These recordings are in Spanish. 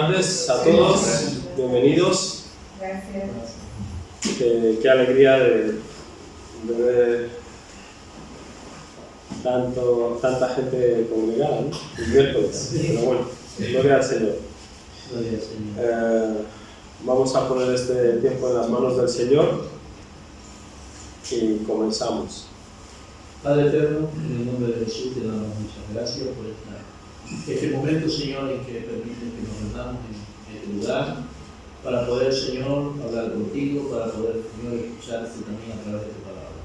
tardes a todos, bienvenidos. Gracias. Qué alegría de ver tanta gente congregada, ¿no? El miércoles, pero bueno, gloria al Señor. Vamos a poner este tiempo en las manos del Señor y comenzamos. Padre eterno, en el nombre de Jesús te damos muchas gracias por este momento, Señor, en que permites que nos reunamos en este lugar para poder, Señor, hablar contigo, para poder, Señor, escucharte también a través de tu palabra.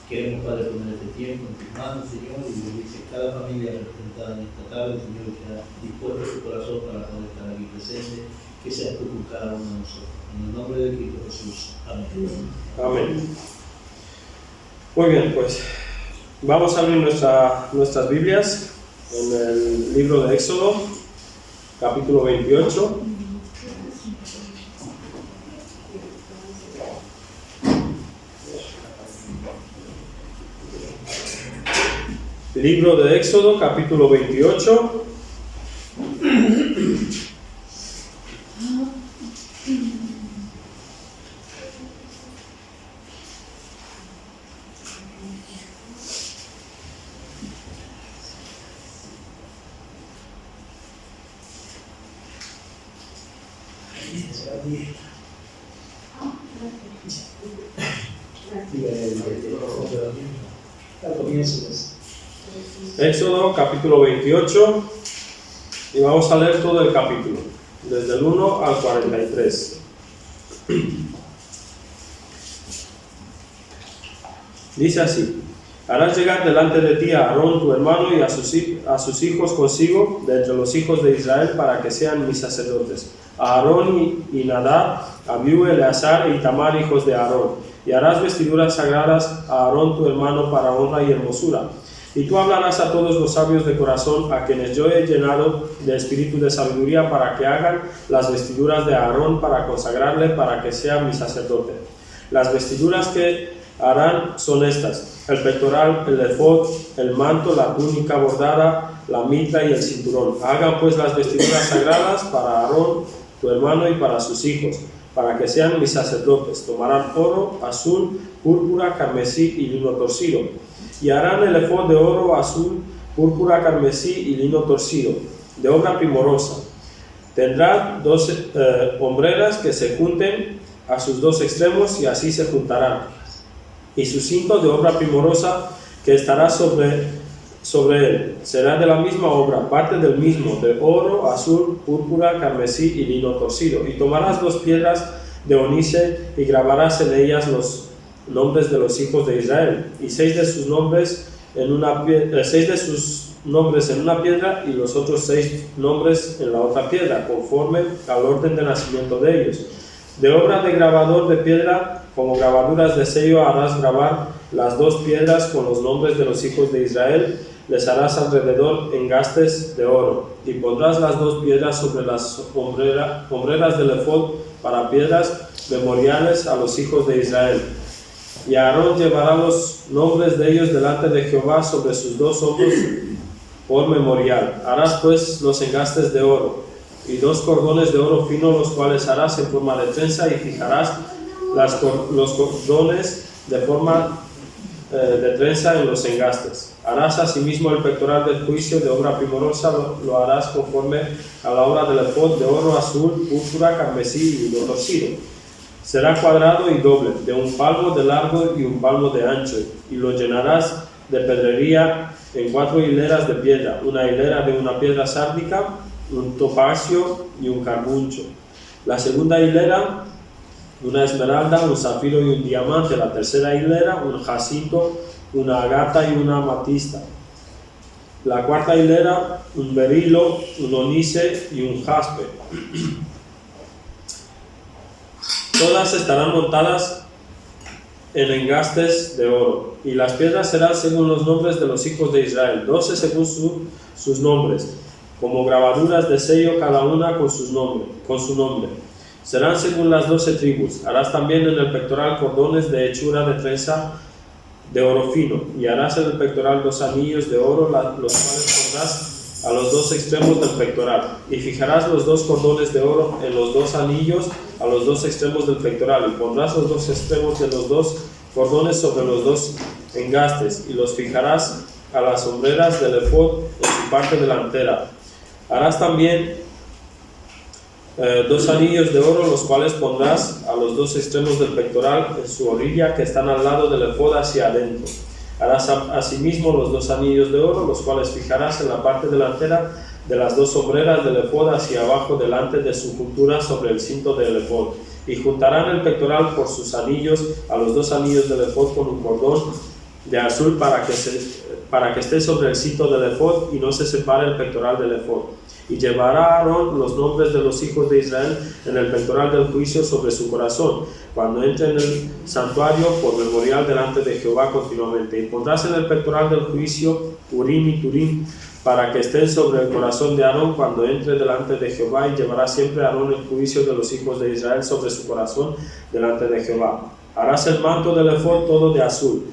Queremos, Padre, poner este tiempo en tus manos, Señor, y bendice cada familia representada en esta tarde, Señor, que ha dispuesto su corazón para poder estar aquí presente, que seas tú con cada uno de nosotros. En el nombre de Cristo Jesús. Amén. Amén. Muy bien, pues vamos a abrir nuestras Biblias en el libro de Éxodo, capítulo 28. Libro de Éxodo, capítulo 28. Éxodo capítulo 28 y vamos a leer todo el capítulo, desde el 1 al 43. Dice así: harás llegar delante de ti a Aarón tu hermano y a sus hijos consigo de entre los hijos de Israel para que sean mis sacerdotes. A Aarón y Nadab, Abiú, Eleazar y Tamar, hijos de Aarón. Y harás vestiduras sagradas a Aarón tu hermano para honra y hermosura. Y tú hablarás a todos los sabios de corazón, a quienes yo he llenado de espíritu de sabiduría, para que hagan las vestiduras de Aarón, para consagrarle, para que sea mi sacerdote. Las vestiduras que harán son estas: el pectoral, el efod, el manto, la túnica bordada, la mitra y el cinturón. Hagan pues las vestiduras sagradas para Aarón tu hermano y para sus hijos, para que sean mis sacerdotes. Tomarán oro, azul, púrpura, carmesí y lino torcido. Y harán el efod de oro, azul, púrpura, carmesí y lino torcido, de obra primorosa. Tendrá 2 hombreras que se junten a sus 2 extremos, y así se juntarán. Y su cinto de obra primorosa que estará sobre él será de la misma obra, parte del mismo, de oro, azul, púrpura, carmesí y lino torcido. Y tomarás 2 piedras de onice y grabarás en ellas los nombres de los hijos de Israel, y 6 de sus nombres en una piedra, 6 de sus nombres en una piedra y los otros 6 nombres en la otra piedra, conforme al orden de nacimiento de ellos. De obra de grabador de piedra, como grabaduras de sello, harás grabar las 2 piedras con los nombres de los hijos de Israel. Les harás alrededor engastes de oro, y pondrás las 2 piedras sobre las hombreras del efod para piedras memoriales a los hijos de Israel. Y Aarón llevará los nombres de ellos delante de Jehová sobre sus 2 hombros por memorial. Harás pues los engastes de oro y 2 cordones de oro fino, los cuales harás en forma de trenza, y fijarás los cordones de forma de trenza en los engastes. Harás asimismo el pectoral del juicio de obra primorosa, lo harás conforme a la obra del efod de oro, azul, púrpura, carmesí y lino torcido. Será cuadrado y doble, de 1 palmo de largo y 1 palmo de ancho, y lo llenarás de pedrería en 4 hileras de piedra, una hilera de una piedra sárdica, un topacio y un carbuncho. La segunda hilera, una esmeralda, un zafiro y un diamante. La tercera hilera, un jacinto, una agata y una amatista. La cuarta hilera, un berilo, un onice y un jaspe. Todas estarán montadas en engastes de oro, y las piedras serán según los nombres de los hijos de Israel, 12 según sus nombres, como grabaduras de sello cada una con su nombre. Serán según las 12 tribus. Harás también en el pectoral cordones de hechura de trenza de oro fino, y harás en el pectoral 2 anillos de oro, los cuales pondrás a los dos extremos del pectoral, y fijarás los dos cordones de oro en los dos anillos a los dos extremos del pectoral, y pondrás los dos extremos de los dos cordones sobre los dos engastes, y los fijarás a las sombreras del efod en su parte delantera. Harás también 2 anillos de oro, los cuales pondrás a los dos extremos del pectoral en su orilla que están al lado del efod hacia adentro. Harás asimismo los 2 anillos de oro, los cuales fijarás en la parte delantera de las dos sombreras del efod hacia abajo delante de su juntura sobre el cinto del efod. Y juntarán el pectoral por sus anillos a los 2 anillos del efod con un cordón de azul para que esté sobre el cinto del efod y no se separe el pectoral del efod. Y llevará Aarón los nombres de los hijos de Israel en el pectoral del juicio sobre su corazón, cuando entre en el santuario por memorial delante de Jehová continuamente. Y pondrás en el pectoral del juicio Urim y Turim, para que estén sobre el corazón de Aarón cuando entre delante de Jehová, y llevará siempre Aarón el juicio de los hijos de Israel sobre su corazón delante de Jehová. Harás el manto del efod todo de azul,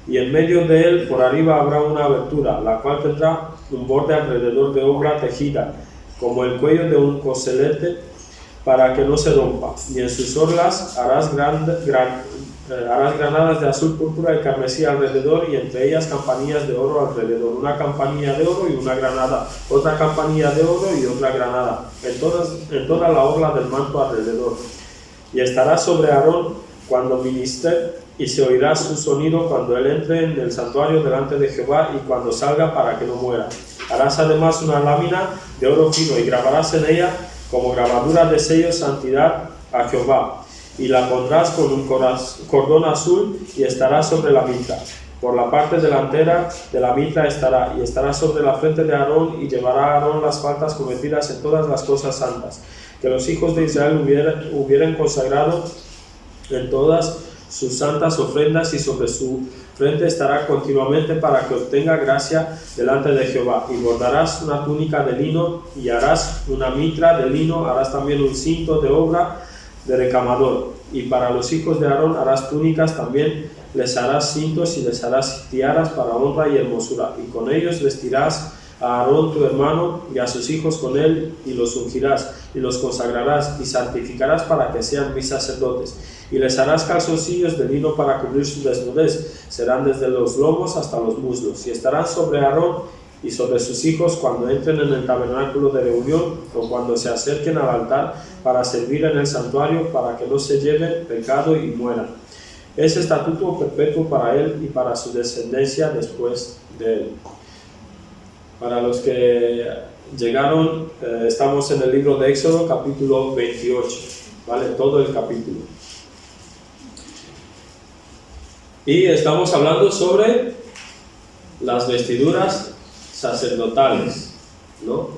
y en medio de él por arriba habrá una abertura, la cual tendrá un borde alrededor de obra tejida, como el cuello de un coselete, para que no se rompa. Y en sus orlas harás granadas de azul, púrpura y carmesí alrededor, y entre ellas campanillas de oro alrededor, una campanilla de oro y una granada, otra campanilla de oro y otra granada, en toda la orla del manto alrededor. Y estará sobre Aarón cuando ministre, y se oirá su sonido cuando él entre en el santuario delante de Jehová y cuando salga, para que no muera. Harás además una lámina de oro fino y grabarás en ella como grabadura de sello santidad a Jehová, y la pondrás con un cordón azul y estará sobre la mitra. Por la parte delantera de la mitra estará, y estará sobre la frente de Aarón, y llevará a Aarón las faltas cometidas en todas las cosas santas que los hijos de Israel hubieran consagrado en todas sus santas ofrendas, y sobre su frente estará continuamente para que obtenga gracia delante de Jehová. Y bordarás una túnica de lino y harás una mitra de lino, harás también un cinto de obra de recamador. Y para los hijos de Aarón harás túnicas también, les harás cintos y les harás tiaras para honra y hermosura. Y con ellos vestirás a Aarón tu hermano y a sus hijos con él, y los ungirás y los consagrarás y santificarás para que sean mis sacerdotes. Y les harás calzoncillos de lino para cubrir su desnudez, serán desde los lomos hasta los muslos, y estarán sobre Aarón y sobre sus hijos cuando entren en el tabernáculo de reunión o cuando se acerquen al altar para servir en el santuario, para que no se lleven pecado y mueran. Es estatuto perpetuo para él y para su descendencia después de él. Para los que llegaron, estamos en el libro de Éxodo, capítulo 28, ¿vale? Todo el capítulo. Y estamos hablando sobre las vestiduras sacerdotales, ¿no?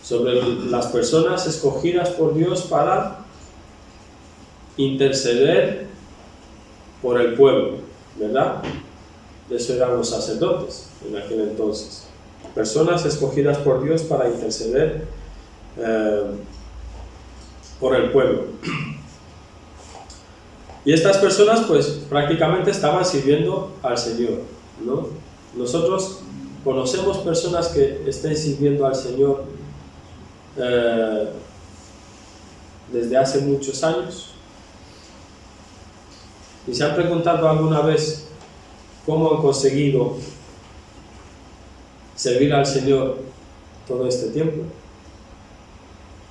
Sobre las personas escogidas por Dios para interceder por el pueblo, ¿verdad? Eso eran los sacerdotes en aquel entonces. Personas escogidas por Dios para interceder por el pueblo. Y estas personas pues prácticamente estaban sirviendo al Señor, ¿no? Nosotros conocemos personas que estén sirviendo al Señor desde hace muchos años. ¿Y se han preguntado alguna vez cómo han conseguido servir al Señor todo este tiempo?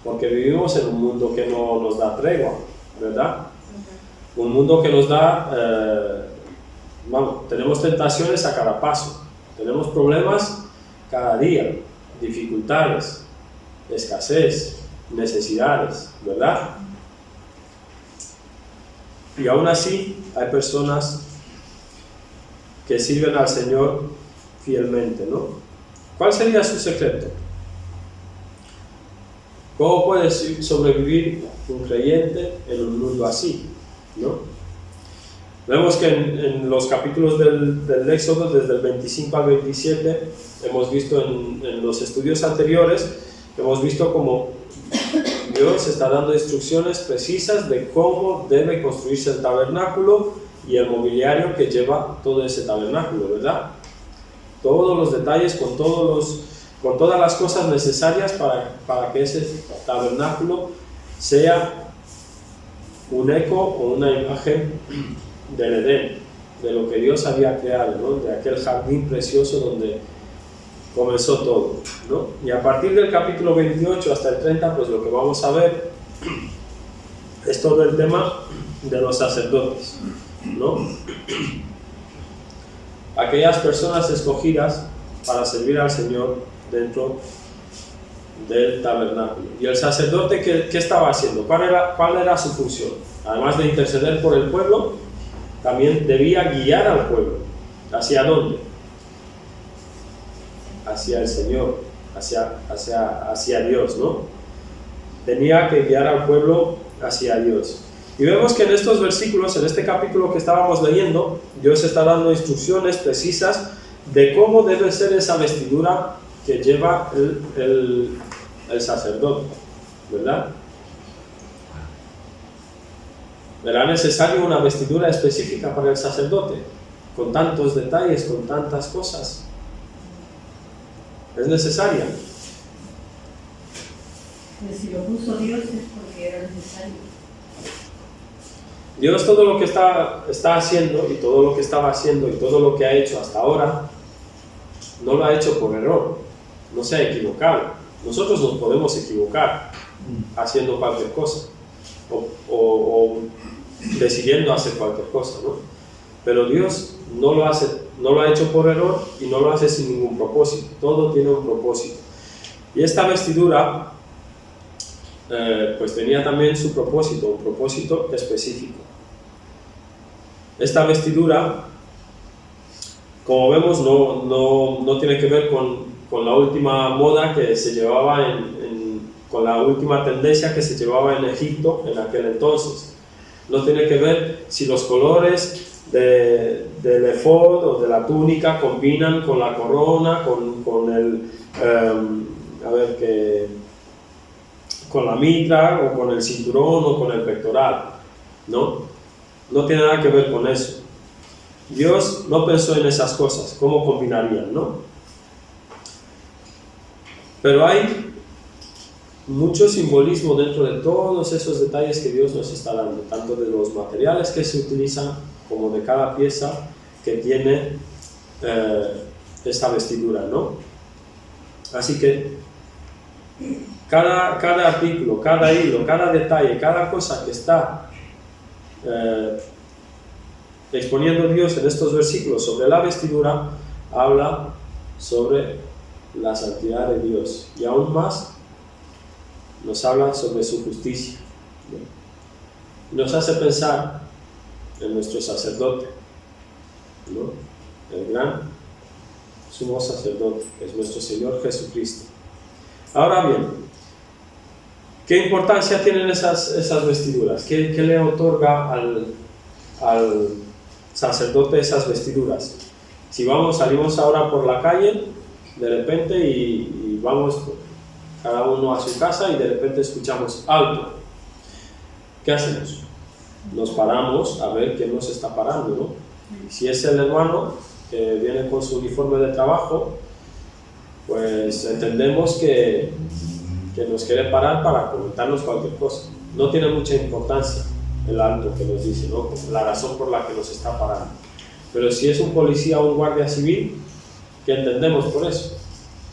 Porque vivimos en un mundo que no nos da tregua, ¿verdad? Un mundo que nos da, tenemos tentaciones a cada paso, tenemos problemas cada día, dificultades, escasez, necesidades, ¿verdad? Y aún así hay personas que sirven al Señor fielmente, ¿no? ¿Cuál sería su secreto? ¿Cómo puede sobrevivir un creyente en un mundo así, ¿no? Vemos que en los capítulos del Éxodo, desde el 25 al 27, hemos visto en los estudios anteriores, hemos visto cómo Dios está dando instrucciones precisas de cómo debe construirse el tabernáculo y el mobiliario que lleva todo ese tabernáculo, ¿verdad? Todos los detalles con con todas las cosas necesarias para que ese tabernáculo sea un eco o una imagen del Edén, de lo que Dios había creado, ¿no? De aquel jardín precioso donde comenzó todo, ¿no? Y a partir del capítulo 28 hasta el 30, pues lo que vamos a ver es todo el tema de los sacerdotes, ¿no? Aquellas personas escogidas para servir al Señor dentro del tabernáculo. Y el sacerdote, ¿qué estaba haciendo? ¿Cuál era su función? Además de interceder por el pueblo, también debía guiar al pueblo. ¿Hacia dónde? Hacia el Señor, hacia Dios, ¿no? Tenía que guiar al pueblo hacia Dios. Y vemos que en estos versículos, en este capítulo que estábamos leyendo, Dios está dando instrucciones precisas de cómo debe ser esa vestidura que lleva el sacerdote, ¿verdad? ¿Será necesario una vestidura específica para el sacerdote? Con tantos detalles, con tantas cosas. ¿Es necesaria? Pues si lo puso Dios es porque era necesario. Dios todo lo que está haciendo y todo lo que estaba haciendo y todo lo que ha hecho hasta ahora, no lo ha hecho por error, no se ha equivocado. Nosotros nos podemos equivocar haciendo cualquier cosa o decidiendo hacer cualquier cosa, ¿no? Pero Dios no lo ha hecho por error y no lo hace sin ningún propósito. Todo tiene un propósito. Y esta vestidura pues tenía también su propósito, un propósito específico. Esta vestidura, como vemos, no tiene que ver con la última moda que se llevaba con la última tendencia que se llevaba en Egipto en aquel entonces. No tiene que ver si los colores del efod o de la túnica combinan con la corona, con la mitra o con el cinturón o con el pectoral, ¿no? No tiene nada que ver con eso. Dios no pensó en esas cosas, cómo combinarían, ¿no? Pero hay mucho simbolismo dentro de todos esos detalles que Dios nos está dando, tanto de los materiales que se utilizan como de cada pieza que tiene esta vestidura, ¿no? Así que cada artículo, cada hilo, cada detalle, cada cosa que está exponiendo Dios en estos versículos sobre la vestidura, habla sobre la santidad de Dios y aún más nos habla sobre su justicia. Nos hace pensar en nuestro sacerdote, ¿no? El gran sumo sacerdote, que es nuestro Señor Jesucristo. Ahora bien, ¿qué importancia tienen esas vestiduras? ¿Qué le otorga al sacerdote esas vestiduras? Si salimos ahora por la calle, de repente, y vamos cada uno a su casa y de repente escuchamos alto. ¿Qué hacemos? Nos paramos a ver quién nos está parando, ¿no? Si es el hermano que viene con su uniforme de trabajo, pues entendemos que nos quiere parar para comentarnos cualquier cosa. No tiene mucha importancia el alto que nos dice, ¿no? La razón por la que nos está parando. Pero si es un policía o un guardia civil, ¿qué entendemos por eso?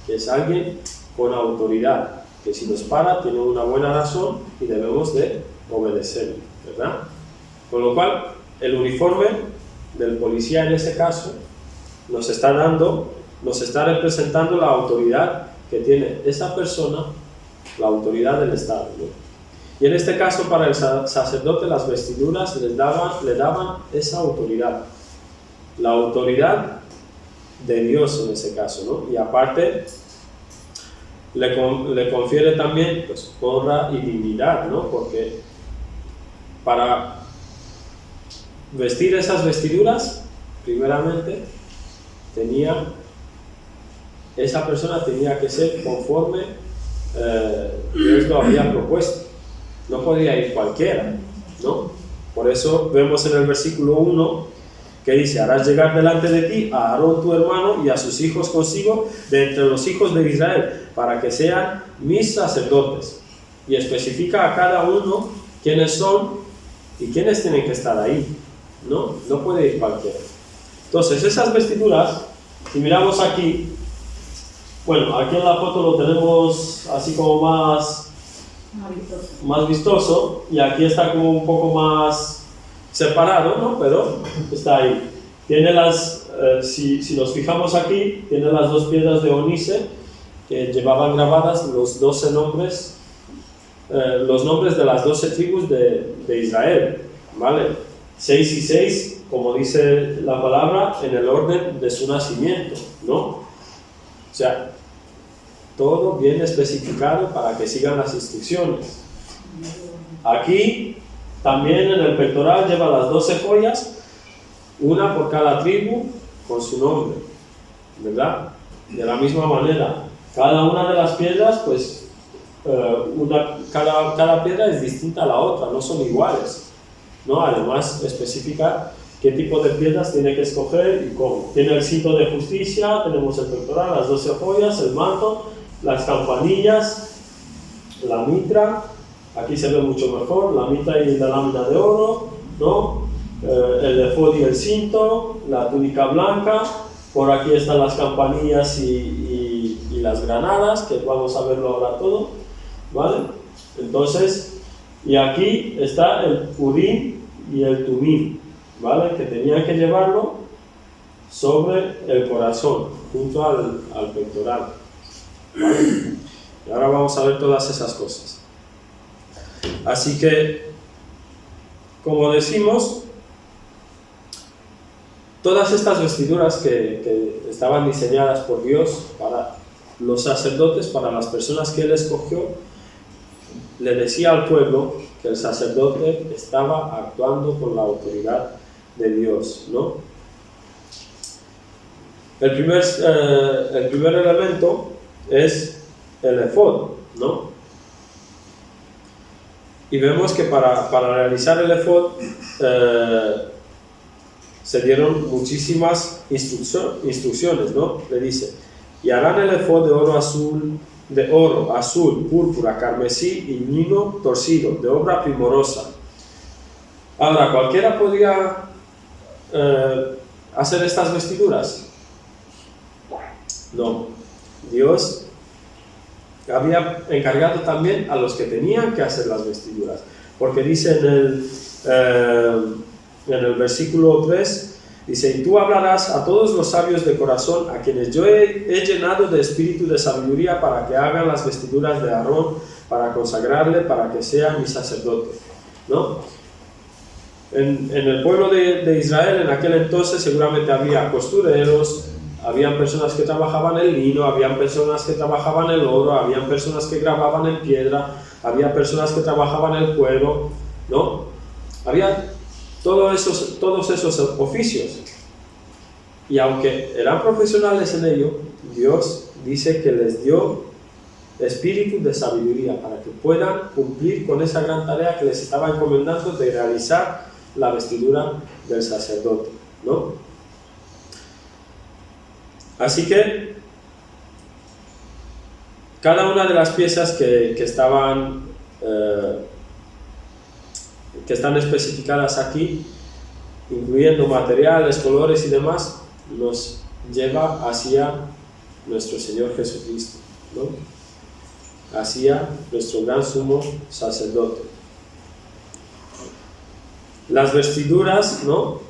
Que es alguien con autoridad, que si nos para tiene una buena razón y debemos de obedecerle, ¿verdad? Con lo cual, el uniforme del policía en ese caso nos está representando la autoridad que tiene esa persona, la autoridad del Estado, ¿no? Y en este caso, para el sacerdote, las vestiduras le daban esa autoridad, la autoridad de Dios en ese caso, ¿no? Y aparte, le confiere también, pues, honra y dignidad, ¿no? Porque para vestir esas vestiduras, primeramente, esa persona tenía que ser conforme Dios lo había propuesto. No podía ir cualquiera, ¿no? Por eso vemos en el versículo 1 que dice: harás llegar delante de ti a Aarón tu hermano y a sus hijos consigo de entre los hijos de Israel, para que sean mis sacerdotes. Y especifica a cada uno quiénes son y quiénes tienen que estar ahí. No puede ir cualquiera. Entonces, esas vestiduras, si miramos aquí, bueno, aquí en la foto lo tenemos así como más vistoso, y aquí está como un poco más separado, ¿no? Pero está ahí. Tiene si nos fijamos aquí, tiene las dos piedras de ónice que llevaban grabadas los 12 nombres, los nombres de las 12 tribus de Israel, ¿vale? 6 y 6, como dice la palabra, en el orden de su nacimiento, ¿no? O sea, todo bien especificado para que sigan las instrucciones. Aquí también en el pectoral lleva las 12 joyas, una por cada tribu con su nombre, ¿verdad? De la misma manera, cada una de las piedras, pues cada piedra es distinta a la otra, no son iguales, ¿no? Además, especificar qué tipo de piedras tiene que escoger y cómo. Tiene el cinto de justicia, tenemos el pectoral, las 12 joyas, el manto, las campanillas, la mitra, aquí se ve mucho mejor, la mitra y la lámina de oro, ¿no? El efod y el cinto, la túnica blanca, por aquí están las campanillas y las granadas, que vamos a verlo ahora todo, ¿vale? Entonces, y aquí está el urim y el tumim, ¿vale? Que tenían que llevarlo sobre el corazón, junto al pectoral, ¿vale? Y ahora vamos a ver todas esas cosas. Así que, como decimos, todas estas vestiduras que estaban diseñadas por Dios para los sacerdotes, para las personas que Él escogió, le decía al pueblo que el sacerdote estaba actuando con la autoridad de Dios, ¿no? El primer elemento es el efod, ¿no? Y vemos que para realizar el efod se dieron muchísimas instrucciones, ¿no? Le dice: y harán el efod de oro, azul, púrpura, carmesí y lino torcido, de obra primorosa. Ahora, ¿cualquiera podía hacer estas vestiduras? No. Dios había encargado también a los que tenían que hacer las vestiduras, porque dice en el versículo 3, dice: y tú hablarás a todos los sabios de corazón, a quienes yo he llenado de espíritu de sabiduría, para que hagan las vestiduras de Aarón, para consagrarle, para que sea mi sacerdote, ¿no? En el pueblo de Israel en aquel entonces seguramente había costureros, habían personas que trabajaban el lino, habían personas que trabajaban el oro, habían personas que grababan en piedra, había personas que trabajaban el cuero, ¿no? Había todos esos oficios. Y aunque eran profesionales en ello, Dios dice que les dio espíritu de sabiduría para que puedan cumplir con esa gran tarea que les estaba encomendando de realizar la vestidura del sacerdote, ¿no? Así que cada una de las piezas que están especificadas aquí, incluyendo materiales, colores y demás, nos lleva hacia nuestro Señor Jesucristo, ¿no? Hacia nuestro gran sumo sacerdote. Las vestiduras, ¿no?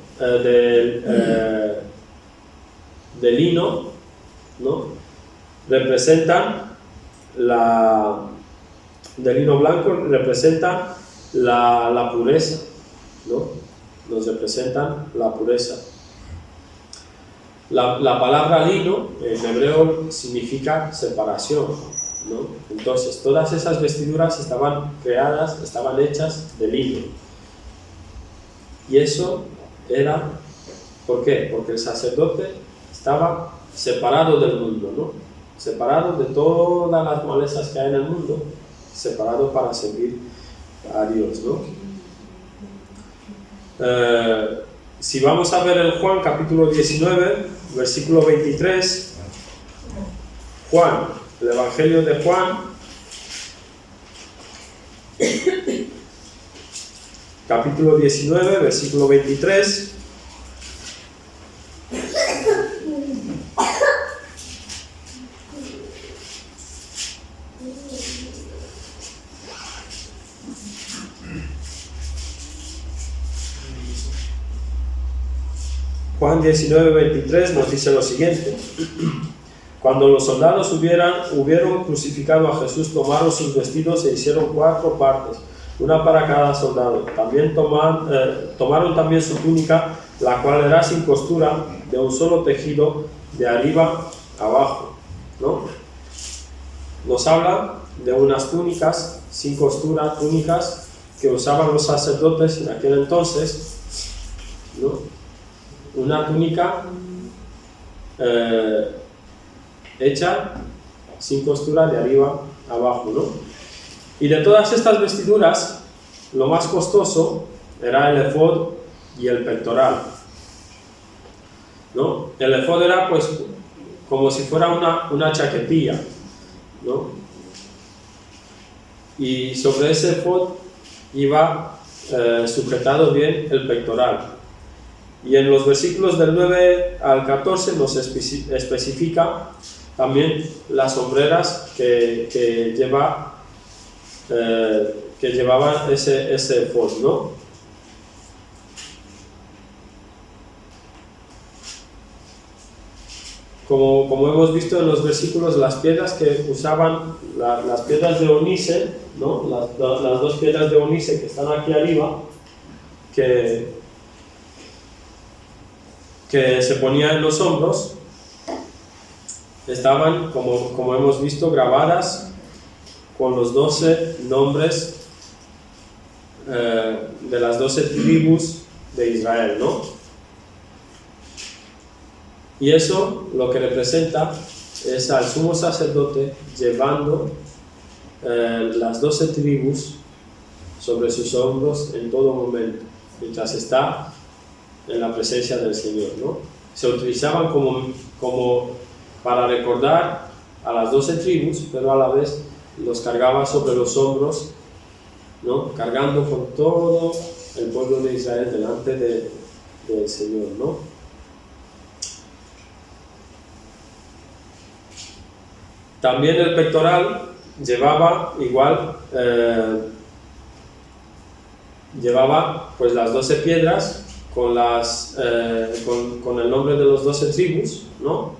De lino, ¿no? Representan de lino blanco, representan la pureza, ¿no? Nos representan la pureza. La palabra lino en hebreo significa separación, ¿no? Entonces todas esas vestiduras estaban hechas de lino. Y eso era, ¿por qué? Porque el sacerdote estaba separado del mundo, ¿no? Separado de todas las malezas que hay en el mundo, separado para servir a Dios, ¿no? si vamos a ver en Juan capítulo 19, versículo 23, Juan, el Evangelio de Juan, capítulo 19, versículo 23. Juan 19, 23 nos dice lo siguiente: cuando los soldados hubieron crucificado a Jesús, tomaron sus vestidos e hicieron 4 partes, una para cada soldado. También tomaron también su túnica, la cual era sin costura, de un solo tejido, de arriba abajo, ¿no? Nos habla de unas túnicas sin costura, túnicas que usaban los sacerdotes en aquel entonces, ¿no? Una túnica hecha sin costura de arriba abajo, ¿no? Y de todas estas vestiduras, lo más costoso era el efod y el pectoral, ¿no? El efod era pues como si fuera una chaquetilla, ¿no? Y sobre ese efod iba sujetado bien el pectoral. Y en los versículos del 9 al 14 nos especifica también las sombreras que llevaban ese efod, ¿no? Como hemos visto en los versículos, las piedras que usaban, las piedras de ónice, ¿no? Las 2 piedras de ónice que están aquí arriba, que se ponían en los hombros, estaban, como hemos visto, grabadas con los 12 nombres de las 12 tribus de Israel, ¿no? Y eso lo que representa es al sumo sacerdote llevando las 12 tribus sobre sus hombros en todo momento, mientras está en la presencia del Señor, ¿no? Se utilizaban como para recordar a las 12 tribus, pero a la vez los cargaba sobre los hombros, ¿no? Cargando con todo el pueblo de Israel delante del Señor, ¿no? También el pectoral llevaba igual, llevaba pues las 12 piedras con el nombre de los 12 tribus, ¿no?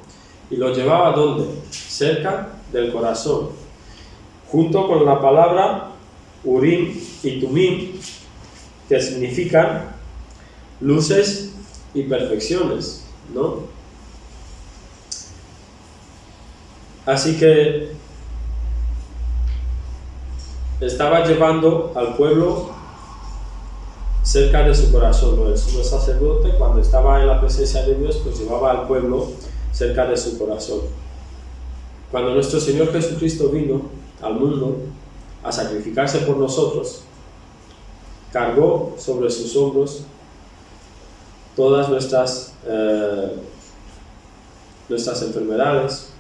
Y lo llevaba ¿dónde? Cerca del corazón, junto con la palabra Urim y Tumim, que significan luces y perfecciones, ¿no? Así que estaba llevando al pueblo cerca de su corazón, ¿no? El sumo sacerdote, cuando estaba en la presencia de Dios, pues llevaba al pueblo cerca de su corazón. Cuando nuestro Señor Jesucristo vino al mundo a sacrificarse por nosotros, cargó sobre sus hombros todas nuestras enfermedades,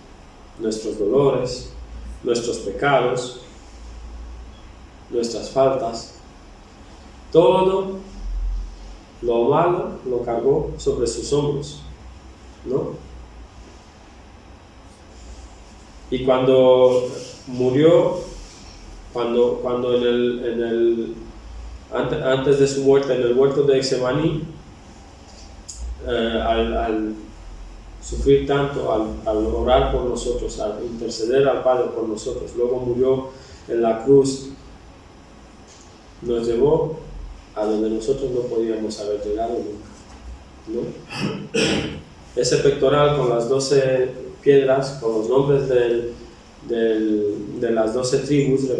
nuestros dolores, nuestros pecados, nuestras faltas. Todo lo malo lo cargó sobre sus hombros, ¿no? Y cuando murió, antes de su muerte en el huerto de Getsemaní, al sufrir tanto, al orar por nosotros, al interceder al Padre por nosotros, luego murió en la cruz, nos llevó a donde nosotros no podíamos haber llegado nunca, ¿no? Ese pectoral con las 12 piedras, con los nombres de las 12 tribus, nos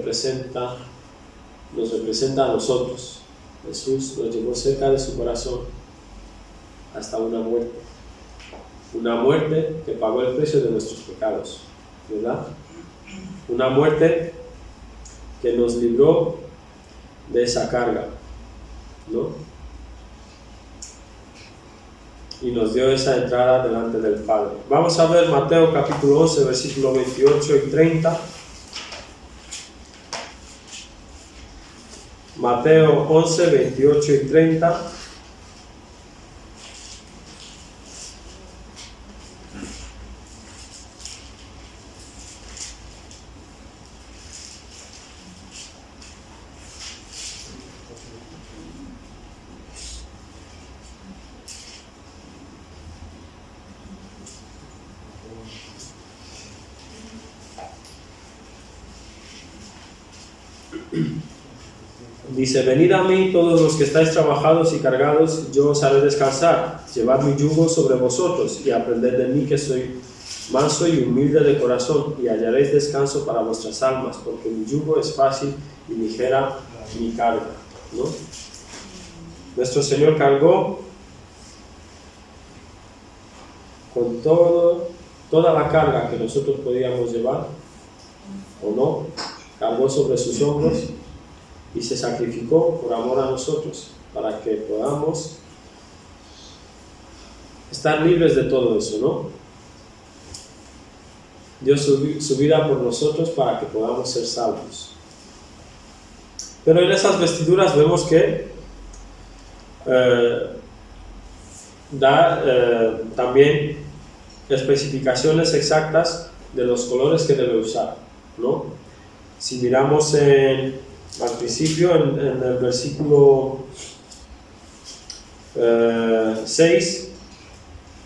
representa a nosotros. Jesús nos llevó cerca de su corazón hasta una muerte que pagó el precio de nuestros pecados, ¿verdad? Una muerte que nos libró de esa carga, ¿no? y nos dio esa entrada delante del Padre. Vamos a ver Mateo capítulo 11, versículo 28 y 30. Mateo 11, 28 y 30. Dice: venid a mí todos los que estáis trabajados y cargados, yo os haré descansar. Llevad mi yugo sobre vosotros y aprended de mí, que soy manso y humilde de corazón, y hallaréis descanso para vuestras almas, porque mi yugo es fácil y ligera mi carga, ¿no? Nuestro Señor cargó con toda la carga que nosotros podíamos llevar, o no, cargó sobre sus hombros y se sacrificó por amor a nosotros, para que podamos estar libres de todo eso, ¿no? Dio su vida por nosotros para que podamos ser salvos. Pero en esas vestiduras vemos que da también especificaciones exactas de los colores que debe usar, ¿no? Si miramos al principio, en el versículo 6,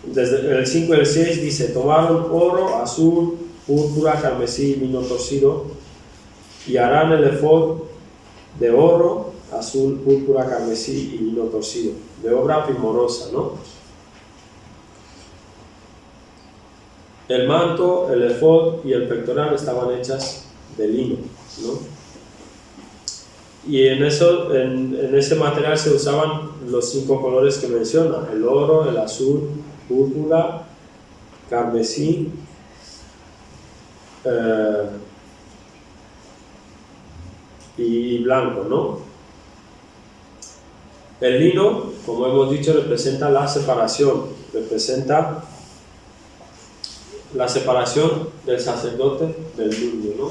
desde el 5 y el 6 dice: tomaron oro, azul, púrpura, carmesí y lino torcido, y harán el efod de oro, azul, púrpura, carmesí y lino torcido, de obra primorosa, ¿no? El manto, el efod y el pectoral estaban hechas de lino, ¿no? Y en ese material se usaban los 5 colores que menciona: el oro, el azul, púrpura, carmesí, y blanco, ¿no? El lino, como hemos dicho, representa la separación, representa la separación del sacerdote del mundo, ¿no?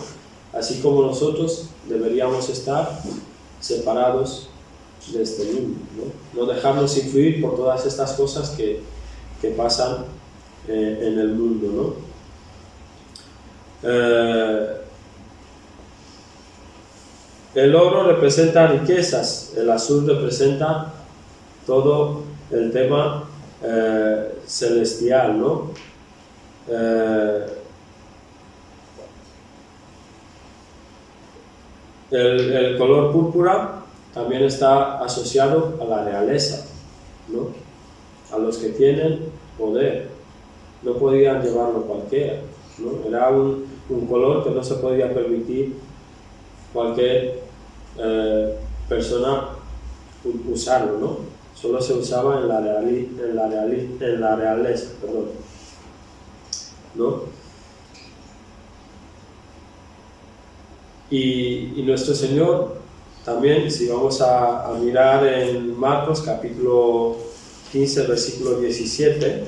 Así como nosotros deberíamos estar separados de este mundo, ¿no? No dejarnos influir por todas estas cosas que pasan en el mundo, ¿no? El oro representa riquezas, el azul representa todo el tema celestial, ¿no? El color púrpura también está asociado a la realeza, ¿no? A los que tienen poder. No podían llevarlo cualquiera, ¿no? Era un color que no se podía permitir cualquier persona usarlo, ¿no? Solo se usaba en la realeza, perdón, ¿no? Y nuestro Señor también, si vamos a mirar en Marcos capítulo 15, versículo 17,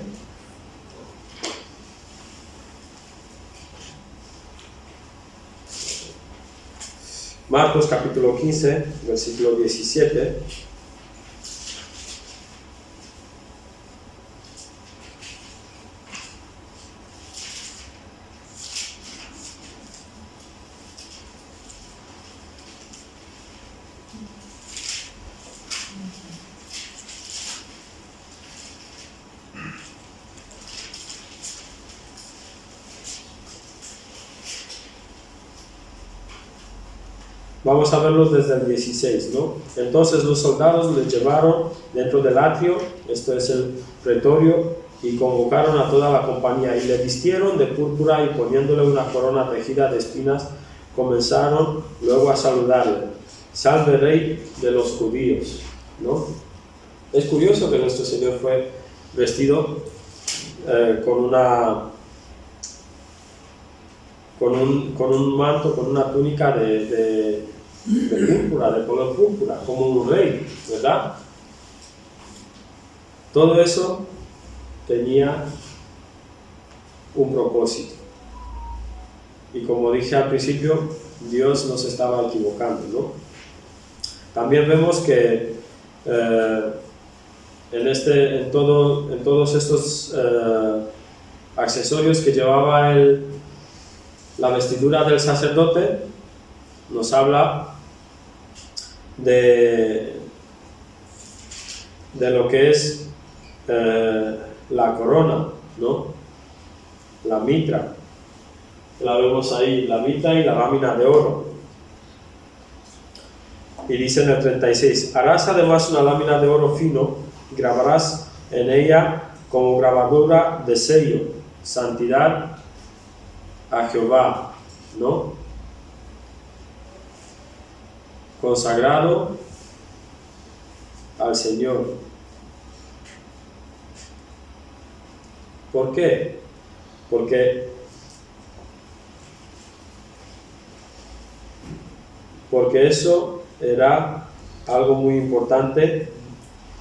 Marcos capítulo 15, versículo 17, vamos a verlo desde el 16, ¿no? Entonces los soldados les llevaron dentro del atrio, esto es el pretorio, y convocaron a toda la compañía, y le vistieron de púrpura, y poniéndole una corona tejida de espinas, comenzaron luego a saludarle: salve rey de los judíos, ¿no? Es curioso que nuestro Señor fue vestido con un manto, con una túnica de púrpura, de color púrpura, como un rey, ¿verdad? Todo eso tenía un propósito. Y como dije al principio, Dios no se estaba equivocando, ¿no? También vemos que en todos estos accesorios que llevaba la vestidura del sacerdote, nos habla de lo que es la corona, ¿no? La mitra, la vemos ahí, la mitra y la lámina de oro. Y dice en el 36, harás además una lámina de oro fino, grabarás en ella como grabadura de sello, santidad a Jehová, ¿no? Consagrado al Señor. ¿Por qué? Porque eso era algo muy importante.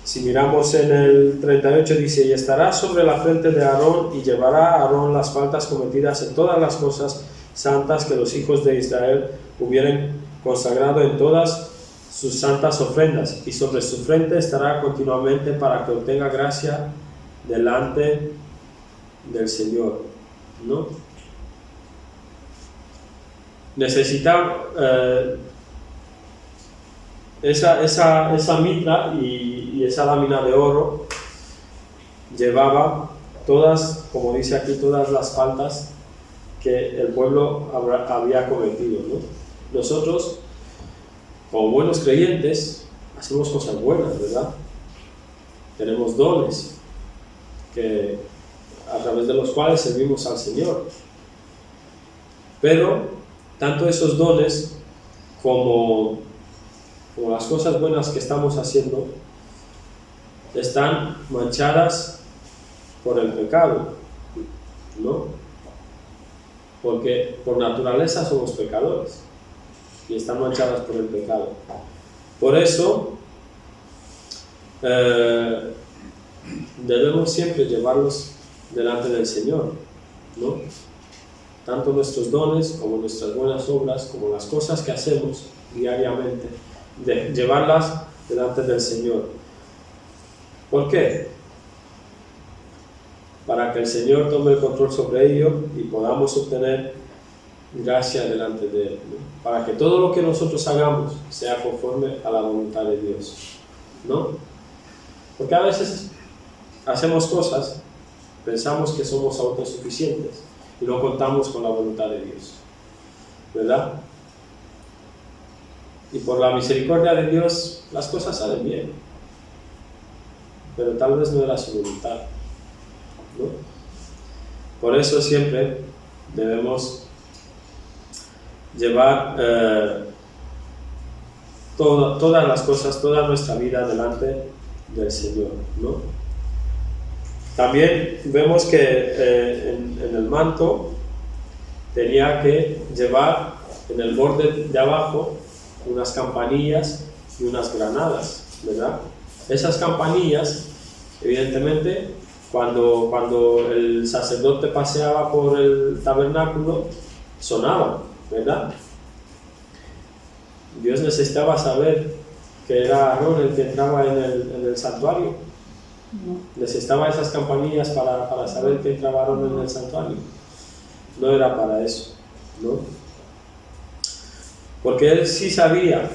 Si miramos en el 38 dice, y estará sobre la frente de Aarón y llevará a Aarón las faltas cometidas en todas las cosas santas que los hijos de Israel hubieran consagrado en todas sus santas ofrendas, y sobre su frente estará continuamente para que obtenga gracia delante del Señor, ¿no? Necesita esa mitra y esa lámina de oro llevaba todas, como dice aquí, todas las faltas que el pueblo había cometido, ¿no? Nosotros, como buenos creyentes, hacemos cosas buenas, ¿verdad? Tenemos dones a través de los cuales servimos al Señor. Pero tanto esos dones como las cosas buenas que estamos haciendo están manchadas por el pecado, ¿no? Porque por naturaleza somos pecadores y están manchadas por el pecado. Por eso debemos siempre llevarlos delante del Señor, ¿no? Tanto nuestros dones como nuestras buenas obras, como las cosas que hacemos diariamente, de llevarlas delante del Señor. ¿Por qué? Para que el Señor tome el control sobre ello y podamos obtener gracia delante de Él, ¿no? Para que todo lo que nosotros hagamos sea conforme a la voluntad de Dios, ¿no? Porque a veces hacemos cosas, pensamos que somos autosuficientes y no contamos con la voluntad de Dios, ¿verdad? Y por la misericordia de Dios las cosas salen bien, pero tal vez no era su voluntad, ¿no? Por eso siempre debemos llevar todas las cosas, toda nuestra vida delante del Señor, ¿no? También vemos que en el manto tenía que llevar en el borde de abajo unas campanillas y unas granadas, ¿verdad? Esas campanillas, evidentemente, cuando el sacerdote paseaba por el tabernáculo, sonaban, ¿verdad? Dios necesitaba saber que era Aarón el que entraba en el santuario. No. Necesitaba esas campanillas para saber que entraba Aarón en el santuario. No era para eso, ¿no? Porque él sí sabía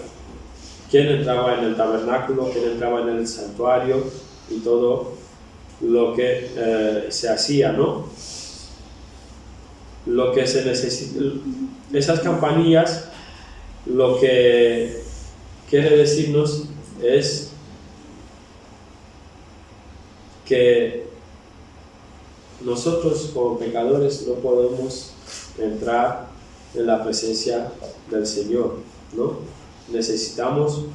quién entraba en el tabernáculo, quién entraba en el santuario y todo lo que se hacía, ¿no? Lo que se necesita, esas campanillas, lo que quiere decirnos es que nosotros como pecadores no podemos entrar en la presencia del Señor, ¿no? Necesitamos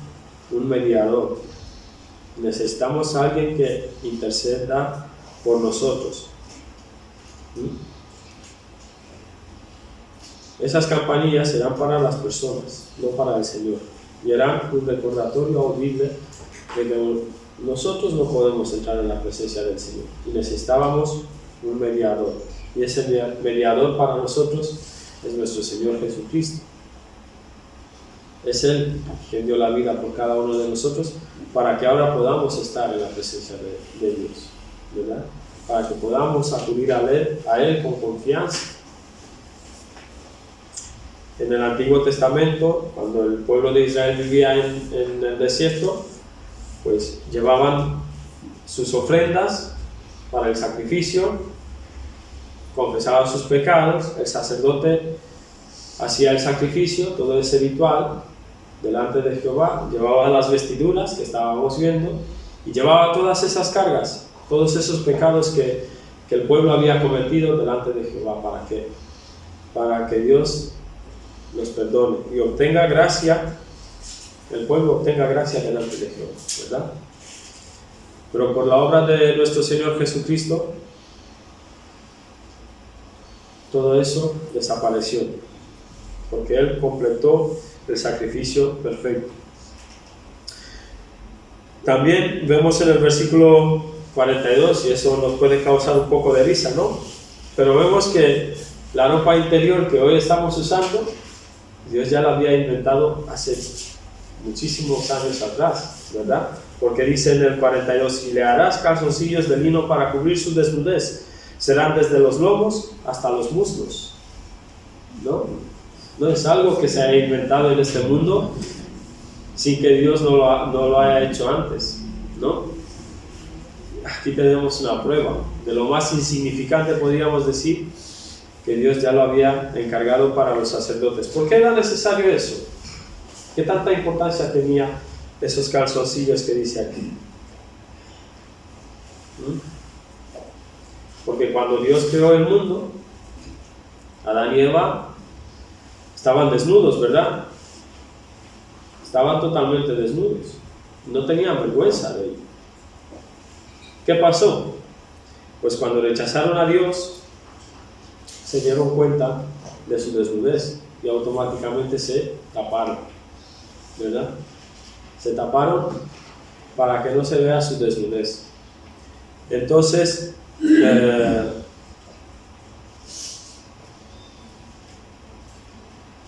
un mediador, necesitamos a alguien que interceda por nosotros. Esas campanillas serán para las personas, no para el Señor, y eran un recordatorio audible de que nosotros no podemos entrar en la presencia del Señor y necesitábamos un mediador. Y ese mediador para nosotros es nuestro Señor Jesucristo. Es Él quien dio la vida por cada uno de nosotros para que ahora podamos estar en la presencia de Dios, ¿verdad? Para que podamos acudir a Él con confianza. En el Antiguo Testamento, cuando el pueblo de Israel vivía en el desierto, pues llevaban sus ofrendas para el sacrificio, confesaban sus pecados, el sacerdote hacía el sacrificio, todo ese ritual delante de Jehová, llevaba las vestiduras que estábamos viendo y llevaba todas esas cargas, todos esos pecados que el pueblo había cometido delante de Jehová, para que Dios los perdone y obtenga gracia, el pueblo obtenga gracia delante de Jehová, ¿verdad? Pero por la obra de nuestro Señor Jesucristo, todo eso desapareció, porque Él completó el sacrificio perfecto. También vemos en el versículo 42, y eso nos puede causar un poco de risa, ¿no? Pero vemos que la ropa interior que hoy estamos usando, Dios ya la había inventado hace muchísimos años atrás, ¿verdad? Porque dice en el 42, y le harás calzoncillos de lino para cubrir su desnudez, serán desde los lomos hasta los muslos, ¿no? No es algo que se haya inventado en este mundo sin que Dios no lo haya hecho antes, ¿no? Aquí tenemos una prueba de lo más insignificante, podríamos decir, que Dios ya lo había encargado para los sacerdotes. ¿Por qué era necesario eso? ¿Qué tanta importancia tenía esos calzoncillos que dice aquí? Porque cuando Dios creó el mundo, Adán y Eva estaban desnudos, ¿verdad? Estaban totalmente desnudos. No tenían vergüenza de ello. ¿Qué pasó? Pues cuando rechazaron a Dios, se dieron cuenta de su desnudez y automáticamente se taparon, ¿verdad? Se taparon para que no se vea su desnudez. Entonces,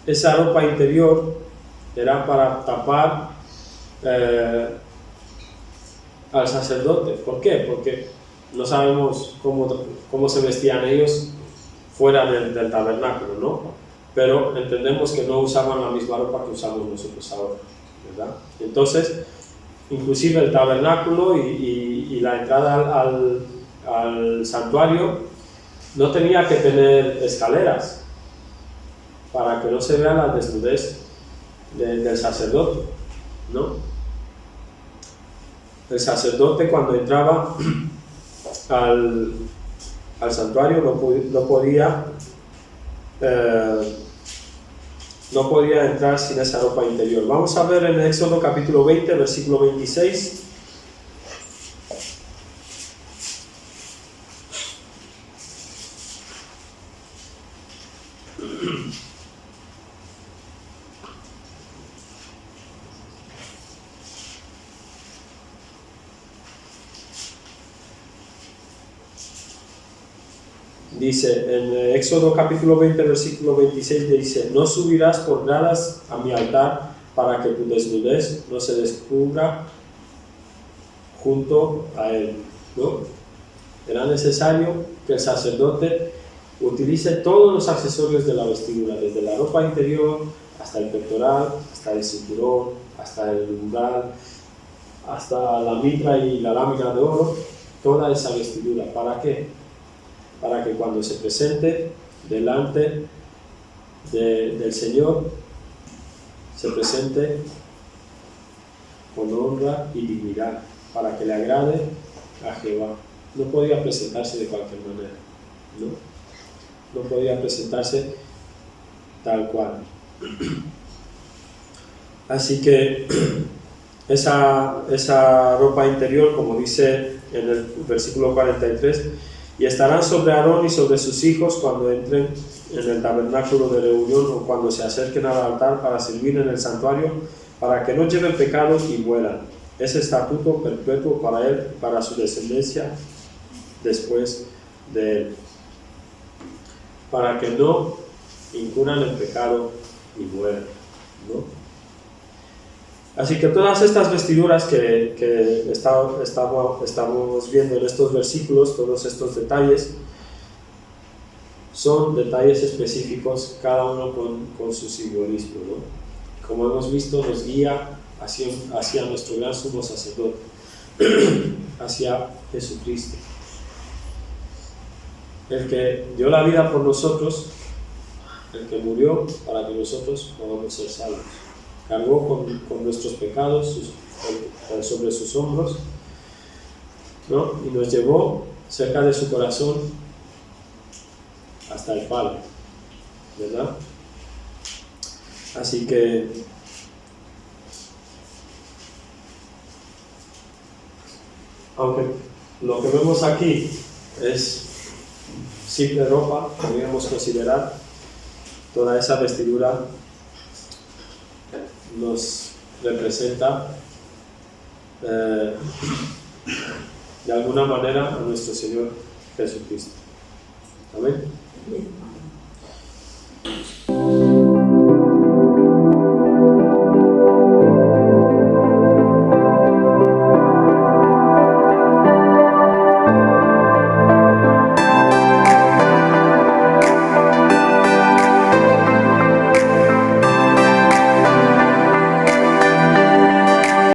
esa ropa interior era para tapar al sacerdote. ¿Por qué? Porque no sabemos cómo se vestían ellos fuera del tabernáculo, ¿no? Pero entendemos que no usaban la misma ropa que usamos nosotros ahora, ¿verdad? Entonces, inclusive el tabernáculo y la entrada al santuario no tenía que tener escaleras para que no se vea la desnudez del sacerdote, ¿no? El sacerdote, cuando entraba al santuario, no podía entrar sin esa ropa interior. Vamos a ver en Éxodo capítulo 20, versículo 26. Dice en Éxodo capítulo 20, versículo 26, dice: no subirás por gradas a mi altar para que tu desnudez no se descubra junto a él, ¿no? Era necesario que el sacerdote utilice todos los accesorios de la vestidura, desde la ropa interior hasta el pectoral, hasta el cinturón, hasta el umbral, hasta la mitra y la lámina de oro, toda esa vestidura. ¿Para qué? Para que cuando se presente delante del Señor, se presente con honra y dignidad, para que le agrade a Jehová. No podía presentarse de cualquier manera, ¿no? No podía presentarse tal cual. Así que esa ropa interior, como dice en el versículo 43, y estarán sobre Aarón y sobre sus hijos cuando entren en el tabernáculo de reunión o cuando se acerquen al altar para servir en el santuario, para que no lleven pecado y mueran. es estatuto perpetuo para él, para su descendencia después de él, para que no incurran el pecado y mueran, ¿no? Así que todas estas vestiduras que estamos viendo en estos versículos, todos estos detalles, son detalles específicos, cada uno con su simbolismo, ¿no? Como hemos visto, nos guía hacia nuestro gran sumo sacerdote, hacia Jesucristo, el que dio la vida por nosotros, el que murió para que nosotros podamos ser salvos. Cargó con nuestros pecados sobre sus hombros, ¿no? Y nos llevó cerca de su corazón hasta el Padre, ¿verdad? Así que aunque lo que vemos aquí es simple ropa, podríamos considerar, toda esa vestidura nos representa de alguna manera a nuestro Señor Jesucristo. Amén.